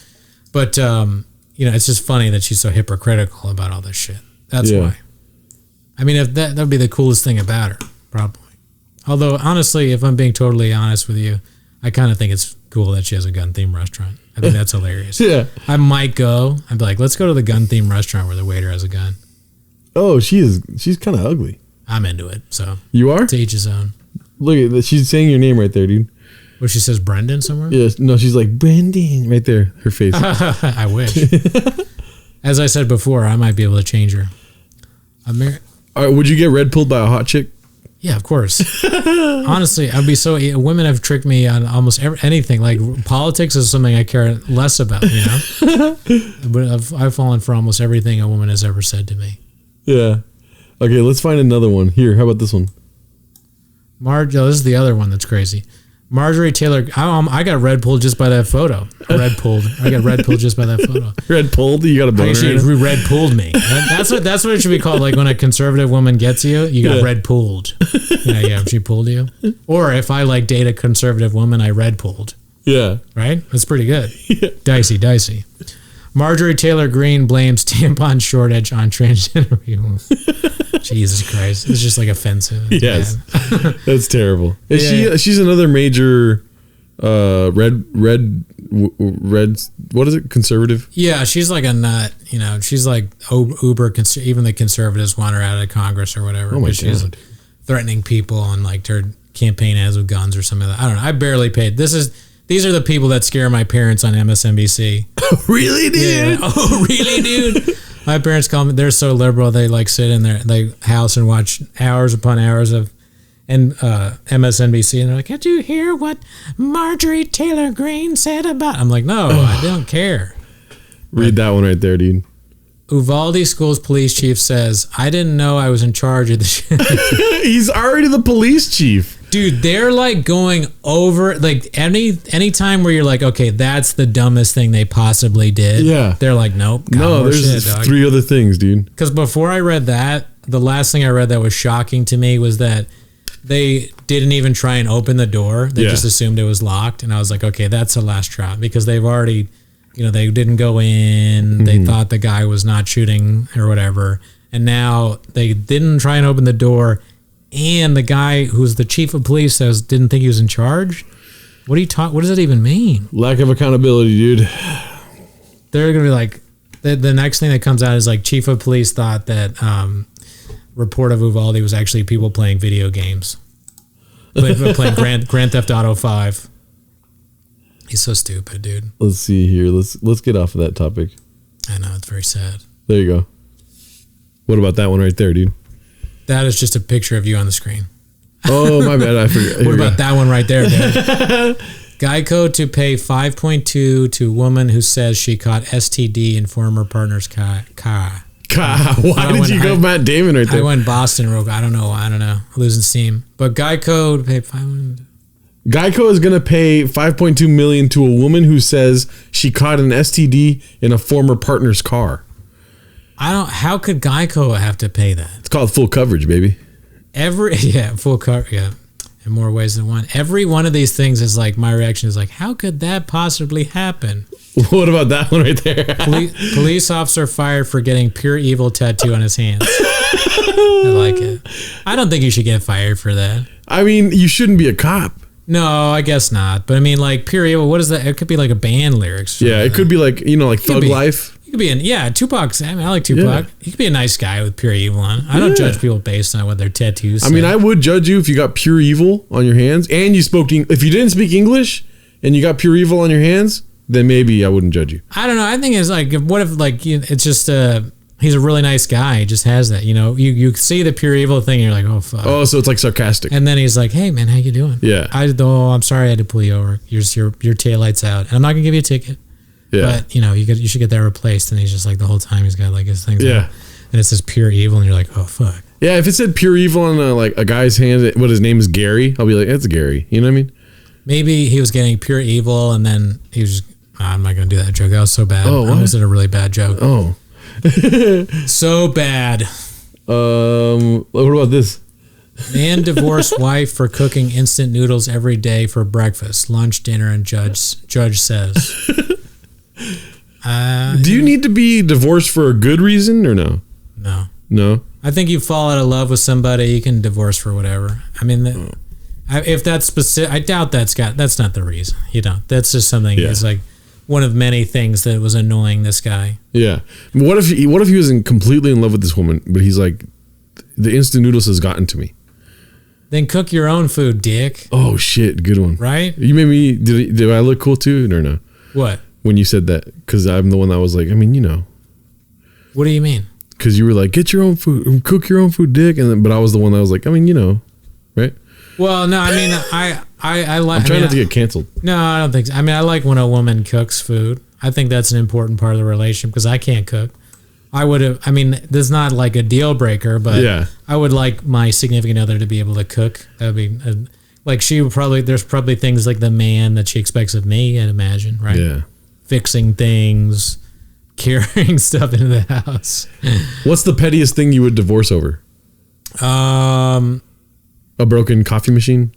but you know, it's just funny that she's so hypocritical about all this shit. That's why. I mean, if that'd be the coolest thing about her, probably. Although honestly, if I'm being totally honest with you, I kind of think it's cool that she has a gun-themed restaurant. I think that's hilarious. Yeah. I might go. I'd be like, let's go to the gun-themed restaurant where the waiter has a gun. Oh, she's kind of ugly. I'm into it. So you are? To each his own. Look at that. She's saying your name right there, dude. Well, she says Brendan somewhere? Yes. No, she's like, Brendan, right there. Her face. I wish. As I said before, I might be able to change her. All right, would you get red pilled by a hot chick? Yeah, of course. Honestly, I'd be so... Women have tricked me on almost anything. Like, politics is something I care less about, you know? But I've fallen for almost everything a woman has ever said to me. Yeah. Okay, let's find another one. Here, how about this one? This is the other one that's crazy. Marjorie Taylor, I got red pulled just by that photo. I got red pulled just by that photo. Red pulled? You got a boner? She red pulled me. That's what it should be called. Like when a conservative woman gets you, you got red pulled. Yeah, she pulled you. Or if I date a conservative woman, I red pulled. Yeah. Right? That's pretty good. Yeah. Dicey. Marjorie Taylor Greene blames tampon shortage on transgender people. Jesus Christ. It's just like offensive. It's Yes. bad. That's terrible. Is Yeah. she's another major red what is it? Conservative? Yeah, she's like a nut. You know, she's like uber. Even the conservatives want her out of Congress or whatever. Oh my because she's God. threatening people and like her campaign ads with guns or something like that. I don't know. I barely paid. These are the people that scare my parents on MSNBC. Really, dude? Yeah. Oh, really, dude? My parents call me. They're so liberal. They like sit in their house and watch hours upon hours of MSNBC, and they're like, "Can't you hear what Marjorie Taylor Greene said about?" I'm like, "No, I don't care." Read that one right there, dude. Uvalde School's police chief says, "I didn't know I was in charge of the shit." He's already the police chief. Dude, they're like going over like any time where you're like, okay, that's the dumbest thing they possibly did. Yeah. They're like, nope. No, there's shit, dog. 3 other things, dude. Because before I read that, the last thing I read that was shocking to me was that they didn't even try and open the door. They just assumed it was locked. And I was like, okay, that's the last drop because they've already, they didn't go in. They thought the guy was not shooting or whatever. And now they didn't try and open the door. And the guy who's the chief of police didn't think he was in charge. What does that even mean? Lack of accountability, dude. They're going to be like, the next thing that comes out is like chief of police thought that report of Uvalde was actually people playing video games. Playing Grand Theft Auto 5. He's so stupid, dude. Let's see here. Let's get off of that topic. I know, it's very sad. There you go. What about that one right there, dude? That is just a picture of you on the screen. Oh, my bad. I forgot. What about that one right there, dude? Geico to pay $5.2 to woman who says she caught STD in former partner's car. God, why did you go Matt Damon right there? I went Boston real quick. I don't know. Losing steam. But Geico to pay $5. Geico is going to pay $5.2 million to a woman who says she caught an STD in a former partner's car. How could Geico have to pay that? It's called full coverage, baby. Full coverage. Yeah. In more ways than one. Every one of these things is like, my reaction is like, how could that possibly happen? What about that one right there? Police officer fired for getting pure evil tattoo on his hands. I like it. I don't think you should get fired for that. I mean, you shouldn't be a cop. No, I guess not. But I mean, like, pure evil, what is that? It could be like a band lyrics. Yeah, it could be like, like Thug Life. You could be Tupac's. I like Tupac. Yeah. You could be a nice guy with pure evil on. I don't judge people based on what their tattoos say. I mean, I would judge you if you got pure evil on your hands and you spoke, if you didn't speak English and you got pure evil on your hands, then maybe I wouldn't judge you. I don't know. I think it's like, what if like, it's just, he's a really nice guy. He just has that, you see the pure evil thing and you're like, oh, fuck. Oh, so it's like sarcastic. And then he's like, hey man, how you doing? Yeah. I'm sorry I had to pull you over. Your taillight's out. And I'm not gonna give you a ticket. Yeah. But you should get that replaced. And he's just like the whole time he's got like his things. Yeah. out. And it says pure evil, and you're like, oh fuck. Yeah, if it said pure evil on a guy's hand, what his name is Gary, I'll be like, it's Gary. You know what I mean? Maybe he was getting pure evil, and then he was. I'm not gonna do that joke. That was so bad. Oh, what? I almost did a really bad joke. Oh. So bad. What about this? Man divorced wife for cooking instant noodles every day for breakfast, lunch, dinner, and judge says. Do you need to be divorced for a good reason or no? No. No? I think you fall out of love with somebody, you can divorce for whatever. I mean, if that's specific, I doubt that's not the reason. That's just something. Yeah. It's like one of many things that was annoying this guy. Yeah. What if he was completely in love with this woman, but he's like, the instant noodles has gotten to me. Then cook your own food, dick. Oh shit, good one. Right? You made me. Did I look cool too or no? What? When you said that, because I'm the one that was like, I mean, What do you mean? Because you were like, get your own food, cook your own food, dick, but I was the one that was like, I mean, right? Well, no, I mean, I like. I'm trying not to get canceled. No, I don't think so. I mean, I like when a woman cooks food. I think that's an important part of the relationship because I can't cook. I would have. I mean, there's not like a deal breaker, but yeah. I would like my significant other to be able to cook. That would be like she would probably. There's probably things like the man that she expects of me. I'd imagine, right? Yeah. Fixing things, carrying stuff into the house. What's the pettiest thing you would divorce over? A broken coffee machine?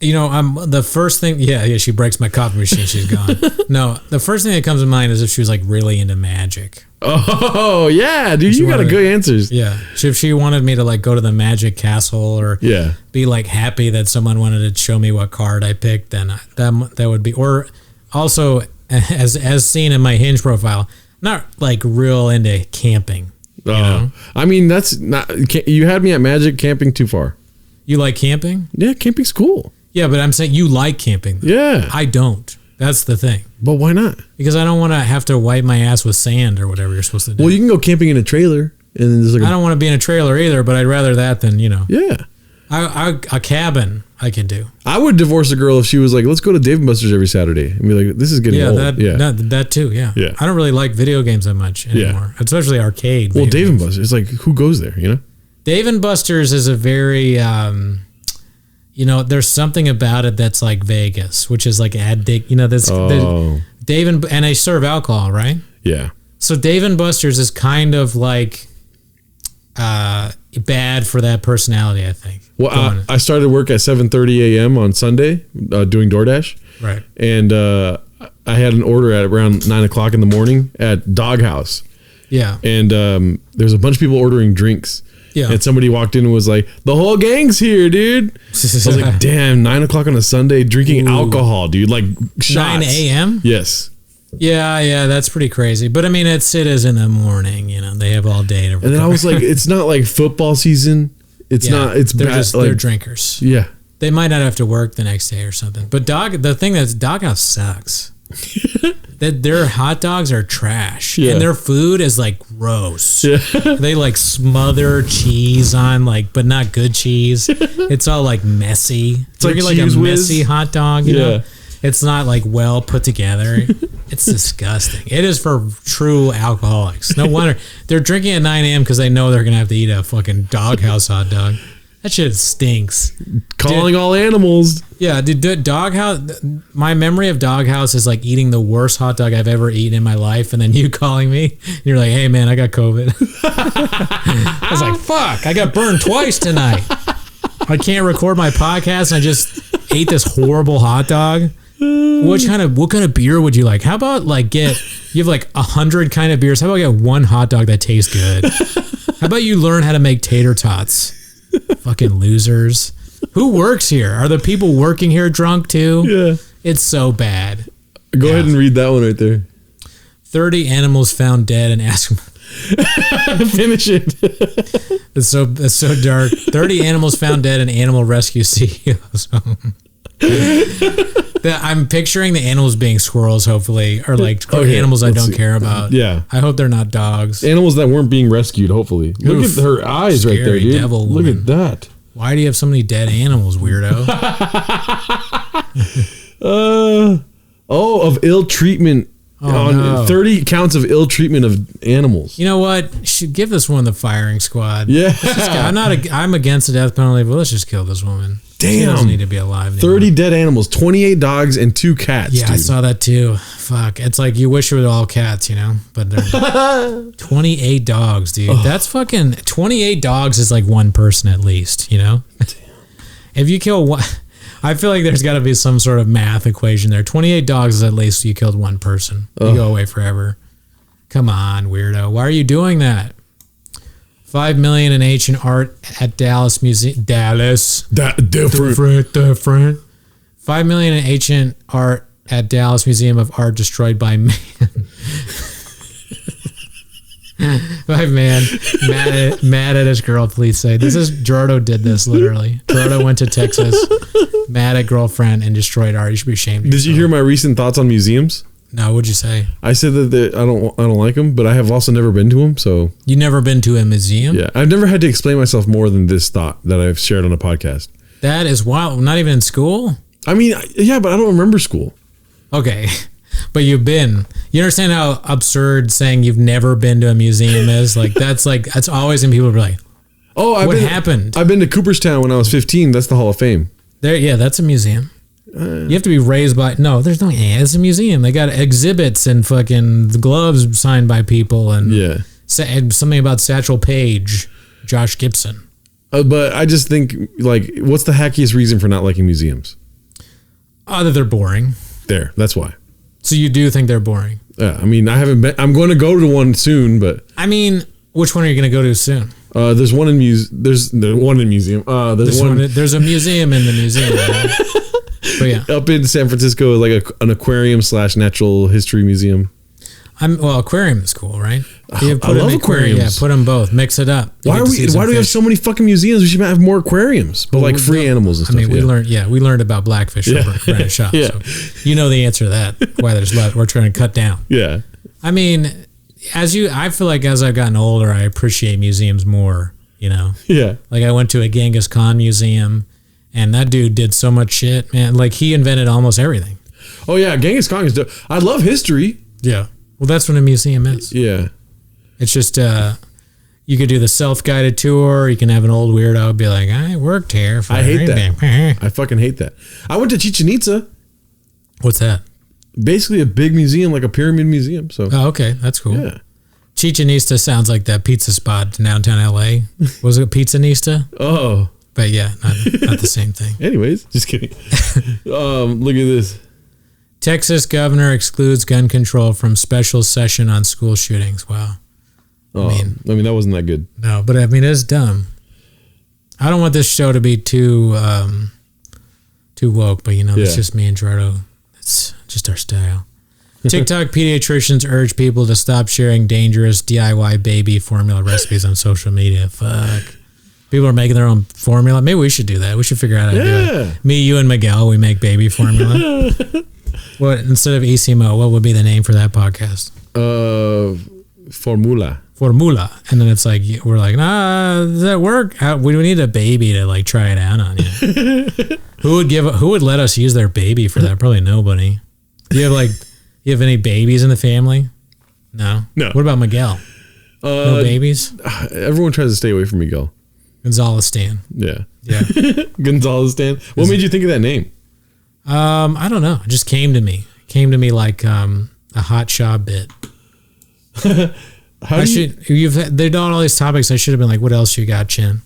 You know, the first thing. Yeah. She breaks my coffee machine. She's gone. No, the first thing that comes to mind is if she was like really into magic. Oh yeah, dude, you got a good answers. Yeah, if she wanted me to like go to the magic castle or be like happy that someone wanted to show me what card I picked, then that would be. Or also, as seen in my Hinge profile, not like real into camping. You know? I mean, that's not. You had me at magic camping too far. You like camping? Yeah, camping's cool. Yeah, but I'm saying you like camping. Yeah. I don't. That's the thing. But why not? Because I don't want to have to wipe my ass with sand or whatever you're supposed to do. Well, you can go camping in a trailer. And there's like I don't want to be in a trailer either, but I'd rather that than, Yeah. A cabin I can do. I would divorce a girl if she was like, let's go to Dave & Buster's every Saturday. And be like, this is getting old. That too, yeah. I don't really like video games that much anymore. Especially arcade. Well, Dave & Buster's, it's like, who goes there, Dave & Buster's is a very... there's something about it that's like Vegas, which is like Dave and they serve alcohol, right? Yeah. So Dave & Buster's is kind of like bad for that personality, I think. Well, I started work at 7:30 a.m. on Sunday doing DoorDash. Right. And I had an order at around 9 o'clock in the morning at Doghouse. Yeah. And there's a bunch of people ordering drinks. Yeah. And somebody walked in and was like, the whole gang's here, dude. I was like, damn, 9 o'clock on a Sunday drinking alcohol, dude. Like shots. 9 a.m.? Yes. Yeah, that's pretty crazy. But I mean, it is in the morning, they have all day to recover. And then I was like, it's not like football season. It's not, it's they're bad, just, they're drinkers. Yeah. They might not have to work the next day or something. But the thing that's Doghouse sucks. That their hot dogs are trash and their food is like gross. Yeah. They like smother cheese on but not good cheese. It's all like messy. It's like a messy hot dog, you know? It's not like well put together. It's disgusting. It is for true alcoholics. No wonder they're drinking at 9 a.m. because they know they're gonna have to eat a fucking Doghouse hot dog. That shit stinks. Calling all animals. Yeah, dude, Doghouse. My memory of Doghouse is like eating the worst hot dog I've ever eaten in my life, and then you calling me, and you're like, "Hey, man, I got COVID." I was like, "Fuck, I got burned twice tonight. I can't record my podcast, and I just ate this horrible hot dog." What kind of beer would you like? How about you have like 100 kind of beers? How about you get one hot dog that tastes good? How about you learn how to make tater tots? Fucking losers. Who works here? Are the people working here drunk too? Yeah. It's so bad. Go ahead and read that one right there. 30 animals found dead and ask finish it. It's so dark. 30 animals found dead in animal rescue CEO's home. I'm picturing the animals being squirrels, hopefully, or animals I don't care about. Yeah. I hope they're not dogs. Animals that weren't being rescued, hopefully. Look at her eyes right there, dude. Devil Look woman. at that. Why do you have so many dead animals, weirdo? Of ill treatment. 30 counts of ill treatment of animals. You know what? Should give this one the firing squad. Yeah. I'm against the death penalty, but let's just kill this woman. Damn. She doesn't need to be alive anymore. 30 dead animals, 28 dogs, and 2 cats. Yeah, dude. I saw that too. Fuck. It's like you wish it were all cats, but they're 28 dogs, dude. That's fucking 28 dogs is like one person at least, Damn. If you kill one, I feel like there's got to be some sort of math equation there. 28 dogs is at least you killed one person. You go away forever. Come on, weirdo. Why are you doing that? $5 million in ancient art at Dallas Museum. Dallas. Different. $5 million in ancient art at Dallas Museum of Art destroyed by man. 5 man mad at his girl. Please say this is Gerardo did this literally. Gerardo went to Texas, mad at girlfriend and destroyed art. You should be ashamed. Did you hear my recent thoughts on museums? No, what'd you say? I said that I don't like them, but I have also never been to them. So you never been to a museum? Yeah, I've never had to explain myself more than this thought that I've shared on a podcast. That is wild. Not even in school? I mean, yeah, but I don't remember school. Okay, but you've been. You understand how absurd saying you've never been to a museum is? That's always when people be like, "Oh, what happened?" I've been to Cooperstown when I was 15. That's the Hall of Fame. That's a museum. You have to be raised by... No, there's no... it's a museum. They got exhibits and fucking gloves signed by people and something about Satchel Paige, Josh Gibson. But I just think, what's the hackiest reason for not liking museums? They're boring. There, that's why. So you do think they're boring? Yeah, I mean, I haven't been. I'm going to go to one soon, but I mean, which one are you going to go to soon? there's one in There's one in museum. There's a museum in the museum. Right? But yeah, up in San Francisco, like an aquarium / natural history museum. Aquarium is cool, right? You I love aquariums. Yeah, put them both. Mix it up. Why do we have so many fucking museums? We should have more aquariums, but like free animals and stuff. I mean, we learned about blackfish over at Granite Shop. Yeah. So you know the answer to that. Why there's we're trying to cut down. Yeah. I mean, I feel like as I've gotten older, I appreciate museums more. You know. Yeah. Like I went to a Genghis Khan museum, and that dude did so much shit, man. Like he invented almost everything. Oh yeah, Genghis Khan is dope. I love history. Yeah. Well, that's what a museum is. Yeah. It's just you could do the self-guided tour. You can have an old weirdo be like, I worked here. I hate that. I fucking hate that. I went to Chichen Itza. What's that? Basically a big museum, like a pyramid museum. So. Oh, okay. That's cool. Yeah. Chichen Itza sounds like that pizza spot in downtown LA. Was it Pizzanista? Oh. But yeah, not the same thing. Anyways, just kidding. Look at this. Texas governor excludes gun control from special session on school shootings. Wow. Oh, I mean that wasn't that good. No, but I mean it's dumb. I don't want this show to be too woke, but it's just me and Gerardo. It's just our style. TikTok pediatricians urge people to stop sharing dangerous DIY baby formula recipes on social media. Fuck. People are making their own formula. Maybe we should do that. We should figure out how to do it. Me, you, and Miguel, we make baby formula. What instead of Isimo, what would be the name for that podcast? Formula. And then it's like we're like, does that work? We need a baby to like try it out on you. Who would let us use their baby for that? Probably nobody. Do you have any babies in the family? No. What about Miguel? No babies? Everyone tries to stay away from Miguel. Gonzalez Stan. Yeah. Yeah. Gonzalez Stan. What made you think of that name? I don't know. It just came to me. Like a hot shot bit. They've done all these topics. I should have been like, what else you got, Chin?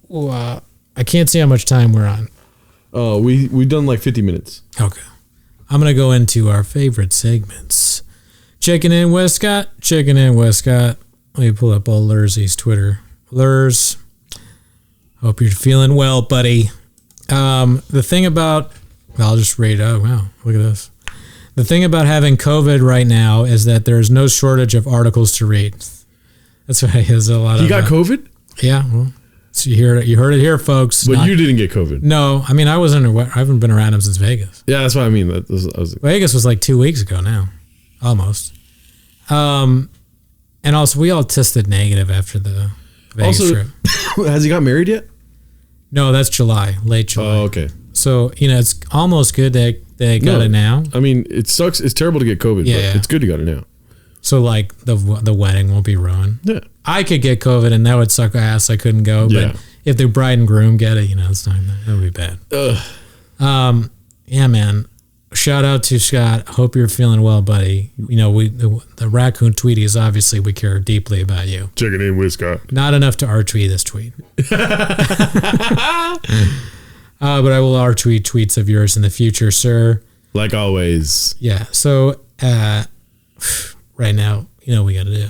Well, I can't see how much time we're on. Oh, we've done like 50 minutes. Okay. I'm going to go into our favorite segments. Checking in Westcott. Let me pull up old Lursey's Twitter. Lurs, hope you're feeling well, buddy. The thing about, I'll just read. Oh, wow. Look at this. The thing about having COVID right now is that there's no shortage of articles to read. That's why there's a lot of... You got COVID? Yeah. Well, so you heard it here, folks. But you didn't get COVID. No. I mean, I haven't been around him since Vegas. Yeah, that's what I mean. Vegas was like 2 weeks ago now. Almost. And also, we all tested negative after the Vegas trip. Has he got married yet? No, that's July. Late July. Oh, okay. So, it's almost good that they got it now. I mean, it sucks. It's terrible to get COVID, but it's good you got it now. So, like, the wedding won't be ruined. Yeah. I could get COVID, and that would suck ass. I couldn't go. But if the bride and groom get it, it's not, that would be bad. Ugh. Yeah, man. Shout out to Scott. Hope you're feeling well, buddy. The Raccoon Tweeties, obviously, we care deeply about you. Checking in with Scott. Not enough to R-tweet this tweet. But I will R-tweet tweets of yours in the future, sir. Like always. Yeah. So, right now, we got to do.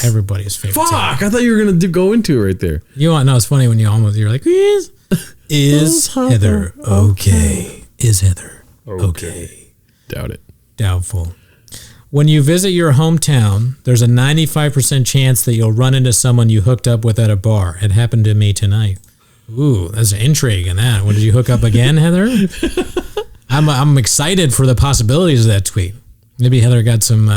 Everybody's favorite. Fuck! I thought you were going to go into it right there. It's funny when you're like, is Heather okay? Is Heather okay? Doubt it. Doubtful. When you visit your hometown, there's a 95% chance that you'll run into someone you hooked up with at a bar. It happened to me tonight. Ooh, there's an intrigue in that. When did you hook up again, Heather? I'm excited for the possibilities of that tweet. Maybe Heather got some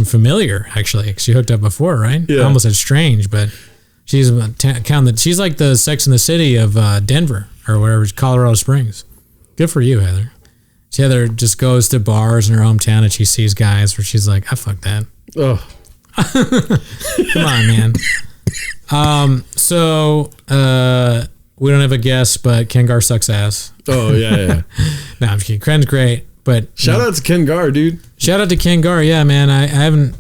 familiar, actually. She hooked up before, right? Yeah. I almost said strange, but she's like the Sex in the City of Denver or wherever, Colorado Springs. Good for you, Heather. Heather just goes to bars in her hometown and she sees guys where she's like, I fuck that. Oh. Come on, man. So we don't have a guest, but Kengar sucks ass. Oh, yeah. No, I'm just kidding. Ken's great, but shout out to Kengar, dude. Shout out to Kengar. Yeah, man. I haven't.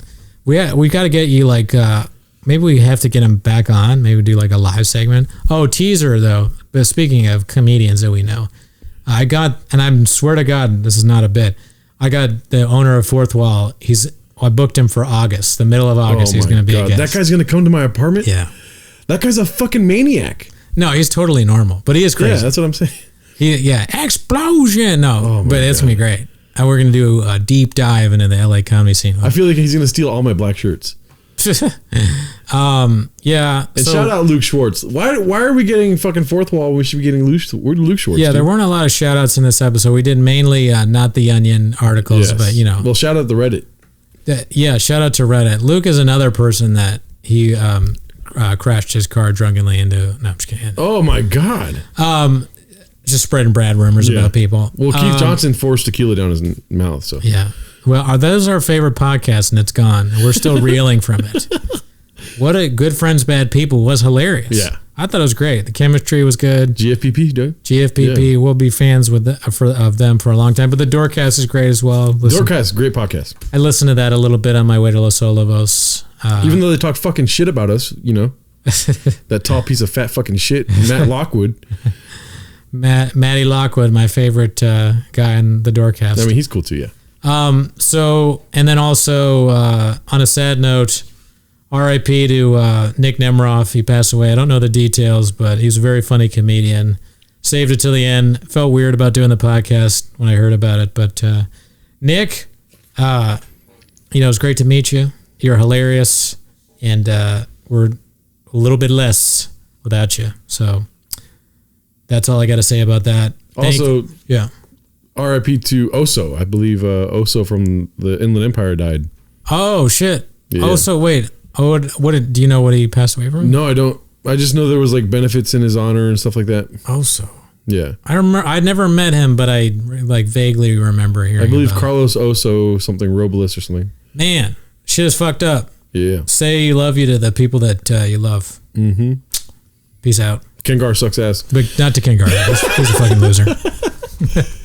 We got to get you like maybe we have to get him back on. Maybe do like a live segment. Oh, teaser though. But speaking of comedians that we know, I swear to God, this is not a bit. I got the owner of Fourth Wall. I booked him for August, the middle of August. He's going to be a guest. That guy's going to come to my apartment? Yeah. That guy's a fucking maniac. No, he's totally normal, but he is crazy. Yeah, that's what I'm saying. Explosion. No, but it's going to be great. And we're going to do a deep dive into the LA comedy scene. I feel like he's going to steal all my black shirts. Yeah. And shout out Luke Schwartz. Why are we getting fucking Fourth Wall when we should be getting Luke Schwartz? Yeah, there weren't a lot of shout outs in this episode. We did mainly Not the Onion articles, but you know. Well, shout out the Reddit. Shout out to Reddit. Luke is another person that he crashed his car drunkenly into. No, I'm just kidding. Oh my God. Just spreading bad rumors about people. Well, Keith Johnson forced tequila down his mouth. So yeah. Well, those are our favorite podcasts, and it's gone. We're still reeling from it. What a Good Friends, Bad People was hilarious. Yeah. I thought it was great. The chemistry was good. GFPP, dude. GFPP, we'll be fans of them for a long time. But the Doorcast is great as well. Doorcast, great podcast. I listened to that a little bit on my way to Los Olivos. Even though they talk fucking shit about us, you know, that tall piece of fat fucking shit, Matt Lockwood. Matty Lockwood, my favorite guy in the Doorcast. I mean, he's cool too, yeah. And then also on a sad note, R.I.P. to Nick Nemiroff. He passed away. I don't know the details, but he was a very funny comedian. Saved it till the end. Felt weird about doing the podcast when I heard about it. But Nick, it's great to meet you. You're hilarious. And we're a little bit less without you. So that's all I got to say about that. R.I.P. to Oso. I believe Oso from the Inland Empire died. Oh, shit. Yeah. Oso, wait. Oh, do you know what he passed away from? No, I don't. I just know there was like benefits in his honor and stuff like that. Oso. Yeah. I remember. I'd never met him, but I like vaguely remember hearing. I believe Carlos Oso, something Robles or something. Man, shit is fucked up. Yeah. Say you love you to the people that you love. Mm-hmm. Peace out. Kengar sucks ass. But not to Kengar. He's a fucking loser.